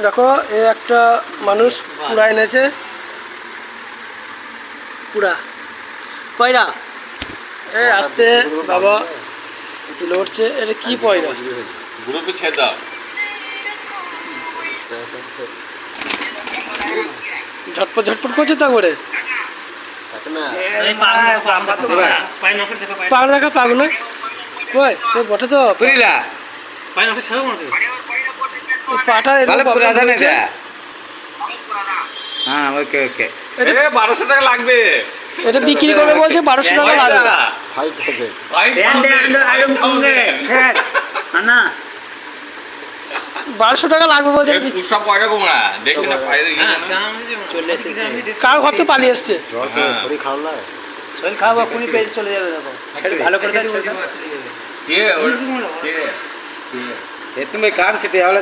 দেখো এ একটা মানুষ পুরা এনেছে, পুরা পয়রা এ আসতে বাবা লড়ছে। এটা কি পয়রা? গ্রুপে ছেড়ে দাও। ঝটপট ঝটপট করছে তা করে। পাগ দেখা পাগ নয় কই তো বটে তো বুঝলা পাটা ভালো এরকম পুরা জানে হয়েছে। যা। হ্যাঁ ওকে ওকে এটা 1200 টাকা লাগবে। এটা বিক্রি করবে বলছে 1200 টাকা লাগবে। 1200 টাকা লাগবে বলছে। সব কয়টা কোমড়া দেখছো না বাইরে গিয়ে কার ঘর থেকে পালিয়ে এসছে। শরীর খারাপ লাগে, শরীর খারাপ এখনই পেয়ে চলে যাবে। দেখো ভালো করে কে কে তুমি কাম চিতে হলে